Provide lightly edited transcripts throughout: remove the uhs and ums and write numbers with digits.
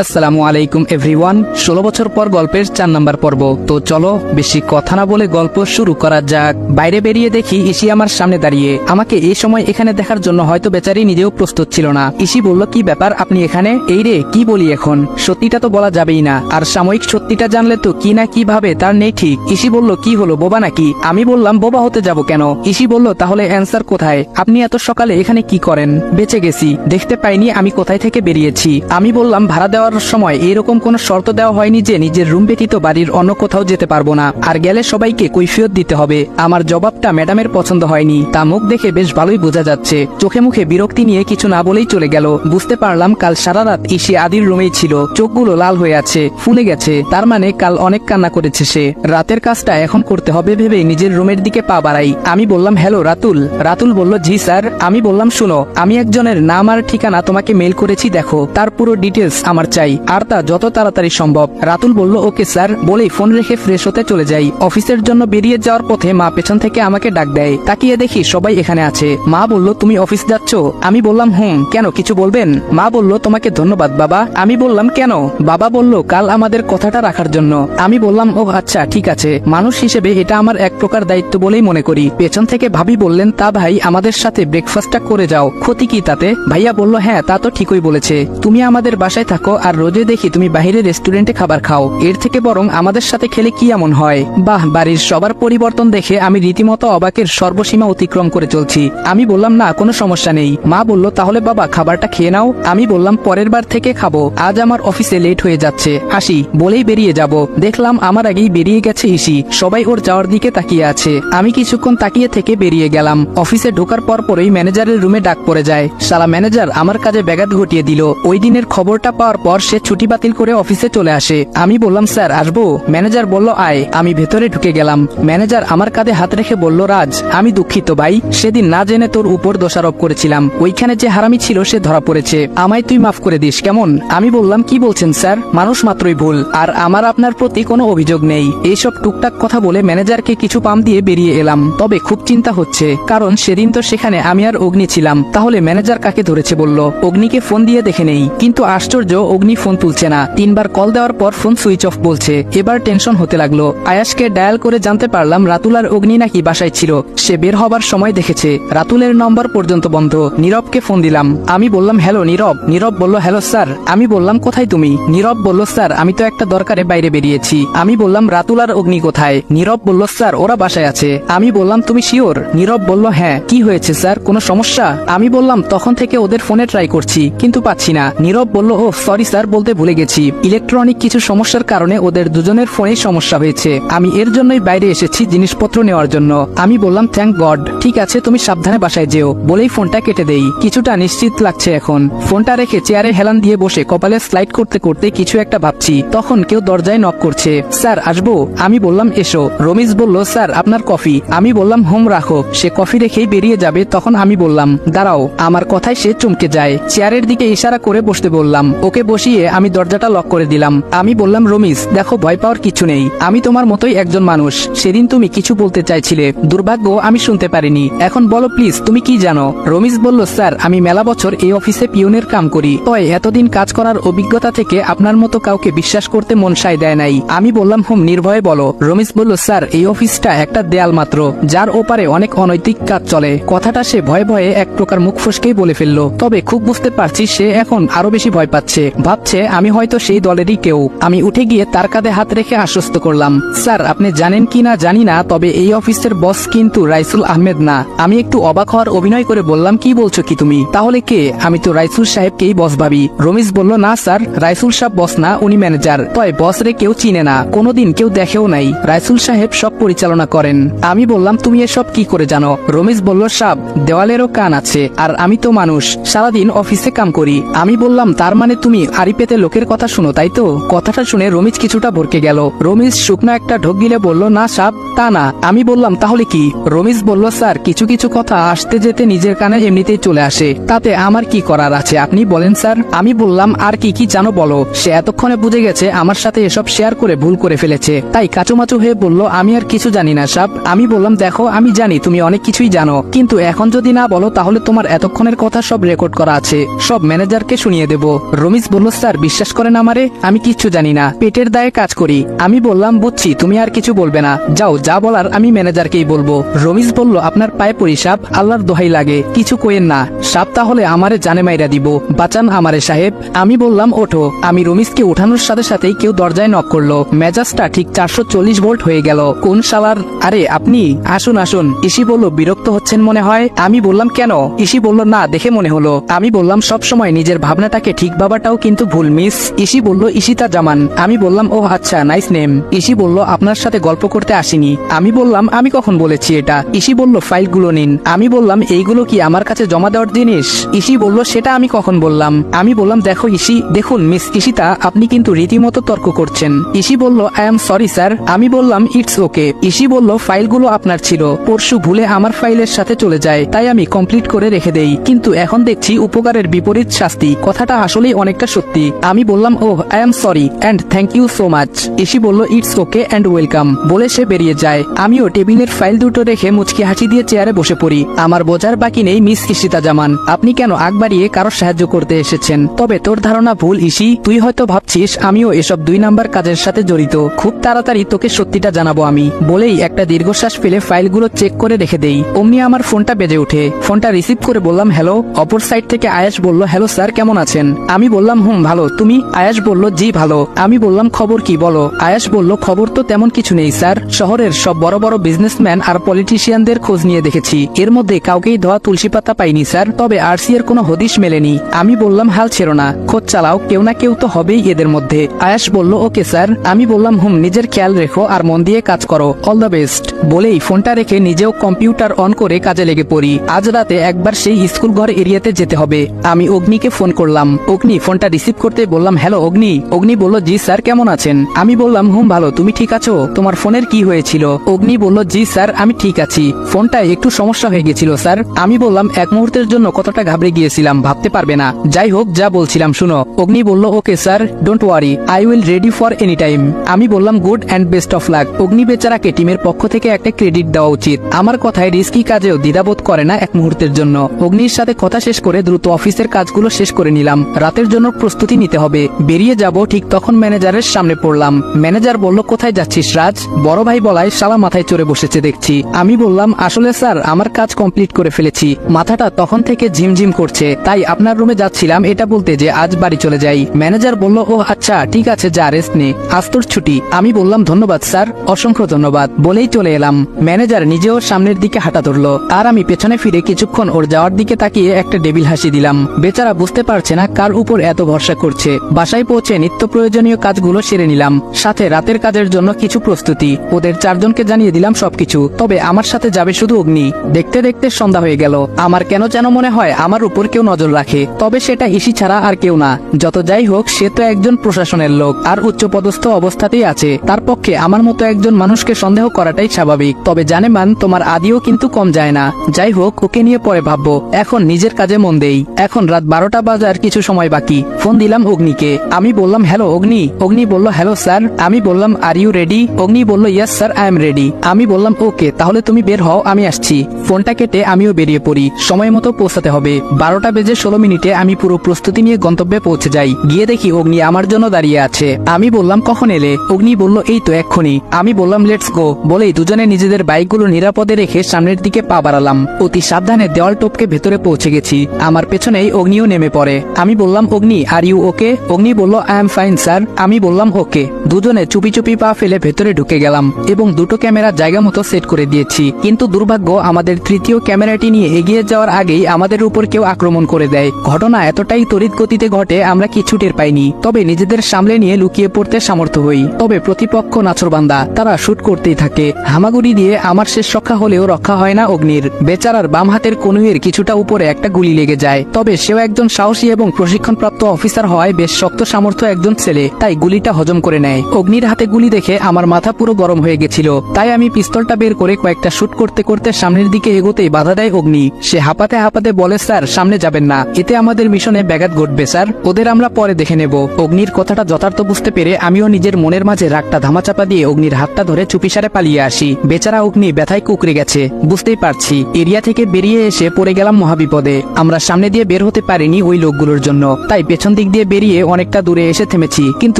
আসসালামু আলাইকুম এভরিওয়ান। 16 বছর পর গল্পের 4 নম্বর পর্ব। তো চলো বেশি কথা না বলে গল্প শুরু করা যাক। বাইরে বেরিয়ে দেখি ইসি আমার সামনে দাঁড়িয়ে। আমাকে এই সময় এখানে দেখার জন্য হয়তো বেচারি নিজেও প্রস্তুত ছিল না। ইসি বলল, কি ব্যাপার, আপনি এখানে? এই রে, কি বলি এখন, সত্যিটা তো বলা যাবেই না, আর সাময়িক সত্যিটা জানলে তো কি না কি ভাবে তার নেই ঠিক। ইসি বলল, কি হলো, বোবা নাকি? আমি বললাম, বোবা হতে যাব কেন? ইসি বলল, তাহলে অ্যান্সার কোথায়? আপনি এত সকালে এখানে কি করেন? বেঁচে গেছি, দেখতে পাইনি আমি কোথায় থেকে বেরিয়েছি। আমি বললাম, ভাড়া দেওয়ার সময় এরকম কোন শর্ত দেওয়া হয়নি যে নিজের রুম ব্যতীত বাড়ির অন্য কোথাও যেতে পারবো না, আর গেলে সবাইকে কৈফিয়ত দিতে হবে। আমার জবাবটা ম্যাডামের পছন্দ হয়নি। তা মুখ দেখে বেশ ভালোই বোঝা যাচ্ছে। চোখে মুখে বিরক্তি নিয়ে কিছু না বলেই চলে গেল। বুঝতে পারলাম কাল সারা রাত ইসি আদির রুমেই ছিল। চোখগুলো লাল হয়ে আছে, ফুলে গেছে, তার মানে কাল অনেক কান্না করেছে সে। রাতের কাজটা এখন করতে হবে ভেবে নিজের রুমের দিকে পা বাড়াই। আমি বললাম, হ্যালো রাতুল। রাতুল বলল, জি স্যার। আমি বললাম, শুনো, আমি একজনের নাম আর ঠিকানা তোমাকে মেল করেছি, দেখো, তার পুরো ডিটেলস আমার চাই, আর তা যত তাড়াতাড়ি সম্ভব। রাতুল বলল, ওকে স্যার, বলেই ফোন রেখে ফ্রেশ হতে চলে যাই। অফিসের জন্য বেরিয়ে যাওয়ার পথে মা পেছন থেকে আমাকে ডাক দেয়। তাকিয়ে দেখি সবাই এখানে আছে। মা বলল, তুমি অফিস যাচ্ছ? আমি বললাম, কেন, কিছু বলবেন? মা বলল, তোমাকে ধন্যবাদ বাবা। আমি বললাম, কেন? বাবা বলল, কাল আমাদের কথাটা রাখার জন্য। আমি বললাম, ও আচ্ছা, ঠিক আছে, মানুষ হিসেবে এটা আমার এক প্রকার দায়িত্ব বলেই মনে করি। পেছন থেকে ভাবি বললেন, তা ভাই, আমাদের সাথে ব্রেকফাস্টটা করে যাও, ক্ষতি কি তাতে? ভাইয়া বলল, হ্যাঁ, তা তো ঠিকই বলেছে, তুমি আমাদের বাসায় থাকো আর রোজে দেখি তুমি বাইরে রেস্টুরেন্টে খাবার খাও, এর থেকে বরং আমাদের সাথে খেলে কি এমন হয়? বাহ, বাড়ির সবার পরিবর্তন দেখে আমি রীতিমতো অবাকের সর্বসীমা অতিক্রম করে চলছি। আমি বললাম, না, কোনো সমস্যা নেই। মা বলল, তাহলে বাবা খাবারটা খেয়ে নাও। আমি বললাম, পরের বার থেকে খাবো, আজ আমার অফিসে লেট হয়ে যাচ্ছে, আসি, বলেই বেরিয়ে যাব। দেখলাম আমার আগেই বেরিয়ে গেছে ইসি। সবাই ওর যাওয়ার দিকে তাকিয়ে আছে। আমি কিছুক্ষণ তাকিয়ে থেকে বেরিয়ে গেলাম। অফিসে ঢোকার পরই ম্যানেজারের রুমে ডাক পড়ে যায়। শালা ম্যানেজার আমার কাজে ব্যাঘাত ঘটিয়ে দিল। ওই দিনের খবরটা পাওয়ার পর সে ছুটি বাতিল করে অফিসে চলে আসে। আমি বললাম, স্যার আসবো? ম্যানেজার বলল, আয়। আমি ভেতরে ঢুকে গেলাম। ম্যানেজার আমার কাঁধে হাত রেখে বলল, রাজ, আমি দুঃখিত ভাই, সেদিন না জেনে তোর উপর দোষারোপ করেছিলাম। ওইখানে যে হারামি ছিল সে ধরা পড়েছে, আমায় তুই মাফ করে দিস কেমন? আমি বললাম, কি বলছেন স্যার, মানুষ মাত্রই ভুল, আর আমার আপনার প্রতি কোনো অভিযোগ নেই। এইসব টুকটাক কথা বলে ম্যানেজারকে কিছু পাম দিয়ে বেরিয়ে এলাম। তবে খুব চিন্তা হচ্ছে, কারণ সেদিন তো সেখানে আমি আর অগ্নি ছিলাম। তাহলে ম্যানেজার কাকে ধরেছে বলল? অগ্নিকে ফোন দিয়ে দেখে নেই। কিন্তু আশ্চর্য, অগ্নি ফোন তুলছে না। 3 বার কল দেওয়ার পর ফোন সুইচ অফ বলছে। এবার টেনশন হতে লাগলো। আয়াসকে ডায়াল করে জানতে পারলাম রাতুল আর অগ্নি নাকি বাসায় ছিল। সে বের হবার সময় দেখেছে। রাতুলের নম্বর পর্যন্ত বন্ধ। নীরবকে ফোন দিলাম। আমি বললাম, হ্যালো নীরব। নীরব বলল, হ্যালো স্যার। আমি বললাম, কোথায় তুমি? নীরব বলল, স্যার আমি তো একটা দরকারে বাইরে বেরিয়েছি। আমি বললাম, রাতুল আর অগ্নি কোথায়? নীরব বলল, স্যার ওরা বাসায় আছে। আমি বললাম, তুমি শিওর? নীরব বলল, হ্যাঁ। কি হয়েছে স্যার, কোনো সমস্যা? আমি বললাম, তখন থেকে ওদের ফোনে ট্রাই করছি কিন্তু পাচ্ছি না। নীরব বলল, ও সরি স্যার, বলতে ভুলে গেছি, ইলেকট্রনিক কিছু সমস্যার কারণে ওদের দুজনের ফোনেই সমস্যা হয়েছে। আমি এর জন্যই বাইরে এসেছি জিনিসপত্র নেওয়ার জন্য। আমি বললাম, থ্যাংক গড। ঠিক আছে, তুমি সাবধানে বাসায় যেও, বলেই ফোনটা কেটে দেই। কিছুটা নিশ্চিত লাগছে এখন। ফোনটা রেখে চেয়ারে হেলান দিয়ে বসে কপালে স্লাইড করতে করতে কিছু একটা ভাবছি। তখন কেউ দরজায় নক করছে। স্যার আসবো? আমি বললাম, এসো। রমিজ বলল, স্যার আপনার কফি। আমি বললাম, হোম রাখো। সে কফি রেখেই বেরিয়ে যাবে, তখন আমি বললাম, দাঁড়াও। আমার কথায় সে চমকে যায়। চেয়ারের দিকে ইশারা করে বসতে বললাম। ওকে বসিয়ে আমি দরজাটা লক করে দিলাম। আমি বললাম, রমিজ দেখো, ভয় পাওয়ার কিছু নেই, আমি তোমার মতোই একজন মানুষ। সেদিন তুমি কিছু বলতে চাইছিলে, দুর্ভাগ্য আমি শুনতে পারিনি। এখন বলো প্লিজ, তুমি কি জানো? রমিজ বলল, স্যার আমি মেলা বছর এই অফিসে পিয়নের কাম করি, তবে এতদিন কাজ করার অভিজ্ঞতা থেকে আপনার মতো কাউকে বিশ্বাস করতে মন সায় দেয় নাই। আমি বললাম, নির্ভয়ে বলো। রমিজ বলল, স্যার এই অফিসটা একটা দেয়াল মাত্র, যার ওপারে অনেক অনৈতিক কাজ চলে। কথাটা সে ভয়ে ভয়ে এক প্রকার মুখ ফসকেই বলে ফেললো। তবে খুব বুঝতে পারছি সে এখন আরো বেশি ভয় পাচ্ছে, ভাবছে আমি হয়তো সেই দলেরই কেউ। আমি উঠে গিয়ে তার কাঁধে হাত রেখে আশ্বস্ত করলাম, স্যার আপনি জানেন কি না জানি না, তবে এই অফিসের বস কিন্তু রাইসুল আহমেদ না। আমি একটু অবাক হওয়ার অভিনয় করে বললাম, কি বলছো কি তুমি? তাহলে কে? আমি তো রাইসুল সাহেবকেই বস ভাবি। রমিজ বলল, না স্যার, রাইসুল সাহেব বস না, উনি ম্যানেজার। তয় বস রে কেউ চিনে না, কোনোদিন কেউ দেখেও নাই। রাইসুল সাহেব সব পরিচালনা করেন। আমি বললাম, তুমি এসব কি করে জানো? রমিজ বলল, সাব দেওয়ালেরও কান আছে, আর আমি তো মানুষ, সারাদিন অফিসে কাম করি। আমি বললাম, তার মানে তুমি আড়ি পেতে লোকের কথা শুনো, তাই তো? কথাটা শুনে রমিজ কিছুটা ভরকে গেল। রমিজ শুকনো একটা ঢোক গিলে বলল, না সাব, তা না। আমি বললাম, তাহলে কি? রমিজ বলল, স্যার কিছু কিছু কথা আসতে যেতে নিজের কানে এমনিতেই চলে আসে, তাতে আমার কি করার আছে আপনি বলেন স্যার। আমি বললাম, আর কি কি জানো বলো। সে এতক্ষণে বুঝে গেছে আমার সাথে এসব শেয়ার করে ভুল করে ফেলেছে, তাই কাচুমাচু হয়ে বলল, আমি আর কিছু জানি না সাব। আমি বললাম, দেখো আমি জানি তুমি অনেক কিছুই জানো, কিন্তু এখন যদি না বলো তাহলে তোমার এতক্ষণের কথা সব রেকর্ড করা আছে, সব ম্যানেজারকে শুনিয়ে দেব। রমিজ বলল, স্যার বিশ্বাস করেন আমারে, আমি কিচ্ছু জানি না, পেটের দায়ে কাজ করি। আমি বললাম বুঝছি, তুমি আর কিছু বলবে না, যাও, যা বলার আমি ম্যানেজারকেই বলবো। রমিজ বলল আপনার পায়ে পড়ি সাহেব, আল্লাহর দোহাই লাগে কিছু কোয়েন না, সাপ তাহলে আমারে জানে মাইরা দিব, বাঁচান আমারে সাহেব। আমি বললাম ওঠো। আমি রমিজকে ওঠানোর সাথে সাথেই কেউ দরজায় নক করলো। মেজাজটা ঠিক 440 ভোল্ট হয়ে গেল। কোন শালার? আরে আপনি আসুন আসুন। ইসি বলল বিরক্ত হচ্ছেন মনে হয়। আমি বললাম কেন? ইসি বলল না, দেখে মনে হলো। আমি বললাম সব সময় নিজের ভাবনাটাকে ঠিক ভাবাটাও কিন্তু ভুল মিস। ইসি বলল ইশিতা জামান। আমি বললাম ও আচ্ছা, নাইস নেম। ইসি বলল আপনার সাথে গল্প করতে আসিনি। আমি বললাম আমি কখন বলেছি এটা? ইসি বলল ফাইলগুলো নিন। আমি বললাম এইগুলো কি আমার কাছে জমা দেওয়ার জিনিস? ইসি বলল সেটা আমি কখন বললাম? আমি বললাম দেখো ইসি, দেখুন মিস ইশিতা, আপনি কিন্তু রীতিমতো তর্ক করছেন। ইসি বলল আই এম সরি স্যার। আমি বললাম ইটস ওকে। ইসি বলল ফাইলগুলো আপনার ছিল, পরশু ভুলে আমার ফাইলের সাথে চলে যায়, তাই আমি কমপ্লিট করে রেখে দেই, কিন্তু এখন দেখছি উপকারের বিপরীত শাস্তি। কথাটা আসলেই অনেকটা সত্যি। আমি বললাম oh I am sorry and thank you so much. ইসি বলল ইটস ওকে অ্যান্ড ওয়েলকাম বলে সে বেরিয়ে যায়। আমিও টেবিলের ফাইল দুটো রেখে মুচকি হাসি দিয়ে চেয়ারে বসে পড়ি। আমার বোঝার বাকি নেই মিস ইশিতা জামান, আপনি কেন আগ বাড়িয়ে কারোর সাহায্য করতে এসেছেন? তবে তোর ধারণা ভুল ইসি, তুই হয়তো ভাবছিস আমিও এসব 2 নাম্বার কাজের সাথে জড়িত। খুব তাড়াতাড়ি তোকে সত্যিটা জানাবো আমি। বলেই একটা দীর্ঘশ্বাস ফেলে ফাইলগুলো চেক করে রেখে দেই। অমনি আমার ফোনটা বেজে ওঠে। ফোনটা রিসিভ করে বললাম হ্যালো। অপর সাইড থেকে আয়াস বলল হ্যালো স্যার, কেমন আছেন? আমি বললাম ভালো, তুমি? আয়াস বলল জি ভালো। আমি বললাম খবর কি বলো? আয়াস বলল খবর তো তেমন কিছু নেই স্যার, শহরের সব বড় বড় বিজনেসম্যান আর পলিটিশিয়ানদের খোঁজ নিয়ে দেখেছি, এর মধ্যে কাউকেই ধোয়া তুলসী পাতা পাইনি স্যার, তবে আরসি এর কোনো হদিশ মেলেনি। আমি বললাম হাল ছেড়ো না, খোঁজ চালাও, কেউ না কেউ তো হবেই এদের মধ্যে। আয়াস বলল ওকে স্যার। আমি বললাম নিজের খেয়াল রেখো আর মন দিয়ে কাজ করো, অল দ্য বেস্ট। বলেই ফোনটা রেখে নিজেও কম্পিউটার অন করে কাজে লেগে পড়ি। আজ রাতে একবার সেই স্কুল ঘর এরিয়াতে যেতে হবে। আমি অগ্নিকে ফোন করলাম। অগ্নি ফোনটা রিসিভ করতে বললাম হ্যালো অগ্নি। অগ্নি বলল জি স্যার, কেমন আছেন? আমি বললাম ভালো, তুমি ঠিক আছো? তোমার ফোনের কি হয়েছিল? অগ্নি বলল জি স্যার, আমি ঠিক আছি, ফোনটায় একটু সমস্যা হয়ে গেছিল স্যার। আমি বললাম এক মুহূর্তের জন্য কতটা ঘাবড়ে গিয়েছিলাম ভাবতে পারবে না। যাই হোক, যা বলছিলাম শুনো। অগ্নি বলল okay sir, don't worry, I will ready for any time. আমি বললাম good and best of luck. অগ্নি বেচারাকে টিমের পক্ষ থেকে একটা ক্রেডিট দেওয়া উচিত। আমার কথায় রিস্কি কাজেও দ্বিধাবোধ করে না এক মুহূর্তের জন্য। অগ্নির সাথে কথা শেষ করে দ্রুত অফিসের কাজগুলো শেষ করে নিলাম। রাতের জন্য প্রস্তুতি নিতে হবে। বেরিয়ে যাব ঠিক তখন ম্যানেজারের সামনে পড়লাম। ম্যানেজার বলল কোথায় যাচ্ছিস রাজ? বড় ভাই বলায় শালা মাথায় চড়ে বসেছে দেখছি। আমি বললাম আসলে স্যার আমার কাজ কমপ্লিট করে ফেলেছি, মাথাটা তখন থেকে ঝিমঝিম করছে, তাই আপনার রুমে যাচ্ছিলাম এটা বলতে যে আজ বাড়ি চলে যাই। ম্যানেজার বলল ও আচ্ছা ঠিক আছে, যা রেস্ট নে, আজ তোর ছুটি। আমি বললাম ধন্যবাদ স্যার, অসংখ্য ধন্যবাদ বলেই চলে এলাম। ম্যানেজার নিজেও সামনের দিকে হাঁটা ধরলো আর আমি পেছনে ফিরে কিছুক্ষণ ওর যাওয়ার দিকে তাকিয়ে একটা ডেবিল হাসি দিলাম। বেচারা বুঝতে পারছে না কার উপর এত ভরসা করছে। বাসায় পৌঁছে নিত্য প্রয়োজনীয় কাজগুলো সেরে নিলাম, সাথে রাতের কাজের জন্য কিছু প্রস্তুতি। ওদের 4 জনকে জানিয়ে দিলাম সবকিছু, তবে আমার সাথে যাবে শুধু অগ্নি। দেখতে দেখতে সন্ধ্যা হয়ে গেল। আমার কেন যেন মনে হয় আমার উপর কেউ নজর রাখে, তবে সেটা ইসি ছাড়া আর কেউ না। যত যাই হোক, সে তো একজন প্রশাসনের লোক আর উচ্চপদস্থ অবস্থাতেই আছে, তার পক্ষে আমার মতো একজন মানুষকে সন্দেহ করাটাই স্বাভাবিক। তবে জানে মান তোমার আদিও কিন্তু কম যায় না। যাই হোক, ওকে নিয়ে পরে ভাববো, এখন নিজের কাজে মন দেই। এখন রাত 12টা বাজার কিছু সময় বাকি। ফোন দিলাম অগ্নিকে। আমি বললাম হ্যালো অগ্নি। অগ্নি বলল হ্যালো স্যার। আমি বললাম আর ইউ রেডি? অগ্নি বলল yes sir, I am ready. আমি বললাম ওকে, তাহলে তুমি বের হও, আমি আসছি। ফোনটা কেটে আমিও বেরিয়ে পড়ি। সময় মতো পৌঁছাতে হবে। 12টা বেজে 16 মিনিটে আমি পুরো প্রস্তুতি নিয়ে গন্তব্যে পৌঁছে যাই। গিয়ে দেখি অগ্নি আমার জন্য দাঁড়িয়ে আছে। আমি বললাম কখন এলে? অগ্নি বলল এই তো এক্ষুনি। আমি বললাম লেটস গো বলেই দুজনে নিজেদের বাইকগুলো নিরাপদে রেখে সামনের দিকে পা বাড়ালাম। অতি সাবধানে দেওয়াল টপকে ভেতরে পৌঁছে গেছি। আমার পেছনেই অগ্নিও নেমে পড়ে। আমি বললাম অগ্নি আর ইউ ওকে? অগ্নি বলল আই এম ফাইন স্যার। আমি বললাম ওকে। দুজনে চুপি চুপি পা ফেলে ভেতরে ঢুকে গেলাম এবং দুটো ক্যামেরা জায়গা মতো সেট করে দিয়েছি। কিন্তু দুর্ভাগ্য, আমাদের তৃতীয় ক্যামেরাটি নিয়ে এগিয়ে যাওয়ার আগেই আমাদের উপর কেউ আক্রমণ করে দেয়। ঘটনা এতটাই তড়িৎ গতিতে ঘটে আমরা কিছু টের পাইনি, তবে নিজেদের সামলে নিয়ে লুকিয়ে পড়তে সামর্থ্য হই। তবে প্রতিপক্ষ নাছরবান্দা, তারা শুট করতেই থাকে। হামাগুড়ি দিয়ে আমার শেষ রক্ষা হলেও রক্ষা হয় না অগ্নির। বেচারার বাম হাতের কনুইয়ের কিছুটা উপরে একটা গুলি লেগে যায়, তবে সেও একজন সাহসী এবং প্রশিক্ষণপ্রাপ্ত অফিসার হওয়ায় বেশ শক্ত সামর্থ্য একজন ছেলে, তাই গুলিটা হজম করে নেয়। অগ্নির হাতে গুলি দেখে আমার মাথা পুরো গরম হয়ে গেছিল, তাই আমি পিস্তলটা বের করে কয়েকটা শুট করতে করতে সামনের দিকে এগোতেই বাধা দেয় অগ্নি। সে হাঁপাতে হাঁপাতে বলে স্যার সামনে যাবেন না, এতে আমাদের মিশনে ব্যাঘাত ঘটবে স্যার, ওদের আমরা পরে দেখে নেব। অগ্নির কথাটা যথার্থ বুঝতে পেরে আমিও নিজের মনের মাঝে রাগটা ধামাচাপা দিয়ে অগ্নির হাতটা ধরে চুপিসারে পালিয়ে আসি। বেচারা অগ্নি ব্যথায় কুকড়ে গেছে, বুঝতেই পারছি। এরিয়া থেকে বেরিয়ে এসে পড়ে গেলাম মহাবিপদে। আমরা সামনে দিয়ে বের হতে পারিনি ওই লোকগুলোর জন্য, তাই পেছন পেছন দিক দিয়ে বেরিয়ে অনেকটা দূরে এসে থেমেছি, কিন্তু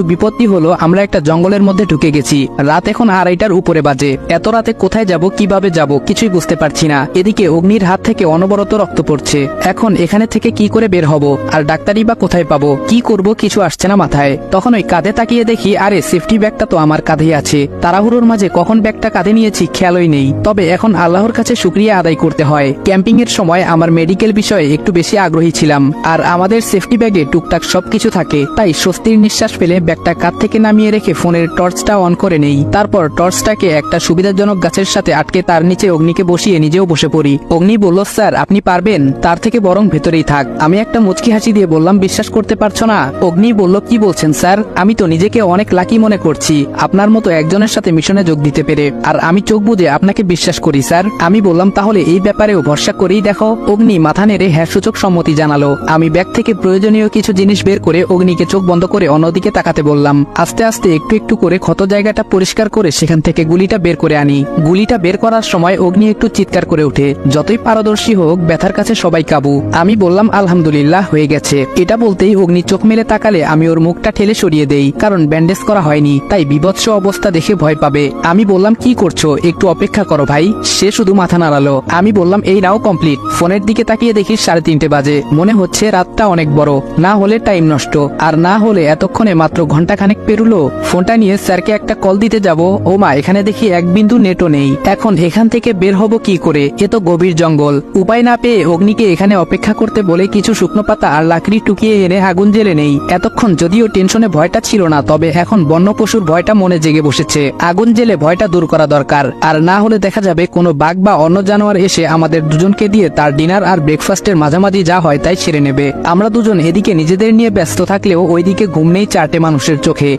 বিপত্তি হলো আমরা একটা জঙ্গলের মধ্যে ঢুকে গেছি। রাত এখন 2:30টার উপরে বাজে। এত রাতে কোথায় যাব, কিভাবে যাব কিছুই বুঝতে পারছি না। এদিকে অগ্নির হাত থেকে অনবরত রক্ত পড়ছে। এখন এখানে থেকে কি করে বের হব, আর ডাক্তারি বা কোথায় পাবো, কি করব কিছু আসছে না মাথায়। তখন ওই কাঁধে তাকিয়ে দেখি আরে সেফটি ব্যাগটা তো আমার কাঁধেই আছে। তাড়াহুড়োর মাঝে কখন ব্যাগটা কাঁধে নিয়েছি খেয়ালই নেই। তবে এখন আল্লাহর কাছে শুকরিয়া আদায় করতে হয়, ক্যাম্পিং এর সময় আমার মেডিকেল বিষয়ে একটু বেশি আগ্রহী ছিলাম, আর আমাদের সেফটি ব্যাগে টুকটাক সবকিছু থাকে। তাই স্বস্তির নিঃশ্বাস ফেলে ব্যাগটা কাঁধ থেকে নামিয়ে রেখে ফোনের টর্চটা অন করে নেই। তারপর টর্চটাকে একটা সুবিধাজনক গাছের সাথে আটকে তার নিচে অগ্নিকে বসিয়ে নিজেও বসে পড়ি। অগ্নি বলল, স্যার আপনি পারবেন, তার থেকে বরং ভেতরেই থাক। আমি একটা মুচকি হাসি দিয়ে বললাম, বিশ্বাস করতে পারছো না? অগ্নি বলল, কি বলছেন স্যার, আমি তো নিজেকে অনেক লাকি মনে করছি আপনার মতো একজনের সাথে মিশনে যোগ দিতে পেরে, আর আমি চোখ বুজে আপনাকে বিশ্বাস করি স্যার। আমি বললাম, তাহলে এই ব্যাপারেও ভরসা করেই দেখো। অগ্নি মাথা নেড়ে হ্যাঁ সূচক সম্মতি জানালো। আমি ব্যাগ থেকে প্রয়োজনীয় কিছু জিনিস বের করে অগ্নিকে চোখ বন্ধ করে অন্যদিকে তাকাতে বললাম। আস্তে আস্তে একটু একটু করে ক্ষত জায়গাটা পরিষ্কার করে সেখান থেকে গুলিটা বের করে আনি। গুলিটা বের করার সময় অগ্নি একটু চিৎকার করে ওঠে। যতই পারদর্শী হোক, ব্যথার কাছে সবাই কাবু। আমি বললাম, আলহামদুলিল্লাহ হয়ে গেছে। এটা বলতেই অগ্নি চোখ মেলে তাকালে আমি ওর মুখটা ঠেলে সরিয়ে দেই, কারণ ব্যান্ডেজ করা হয়নি, তাই বিভৎস অবস্থা দেখে ভয় পাবে। আমি বললাম, কি করছো, একটু অপেক্ষা করো ভাই। সে শুধু মাথা নাড়ালো। আমি বললাম, এই নাও কমপ্লিট। ফোনের দিকে তাকিয়ে দেখি 3:30 বাজে। মনে হচ্ছে রাতটা অনেক বড়, না হলে টাইম নষ্ট, আর না হলে এতক্ষণে মাত্র ঘন্টাখানেক পেরুলো। ফোনটা নিয়ে স্যারকে একটা কল দিতে যাব, ও মা, এখানে দেখি এক বিন্দু নেটও নেই। এখন এখান থেকে বের হব কি করে? এ তো গভীর জঙ্গল। উপায় না পেয়ে অগ্নিকে এখানে অপেক্ষা করতে বলে কিছু শুকনো পাতা আর লাকড়ি টুকিয়ে এনে আগুন জ্বেলে নেই। এতক্ষণ যদিও টেনশনে ভয়টা ছিল না, তবে এখন বন্য পশুর ভয়টা মনে জেগে বসেছে। আগুন জ্বেলে ভয়টা দূর করা দরকার, আর না হলে দেখা যাবে কোনো বাঘ বা অন্য জানোয়ার এসে আমাদের দুজনকে দিয়ে তার ডিনার আর ব্রেকফাস্টের মাঝামাঝি যা হয় তাই ছেড়ে নেবে। আমরা দুজন এদিকে নিজেদের নিয়ে ব্যস্ত থাকলেও ওইদিকে ঘুম নেই 4টে মানুষের চোখে।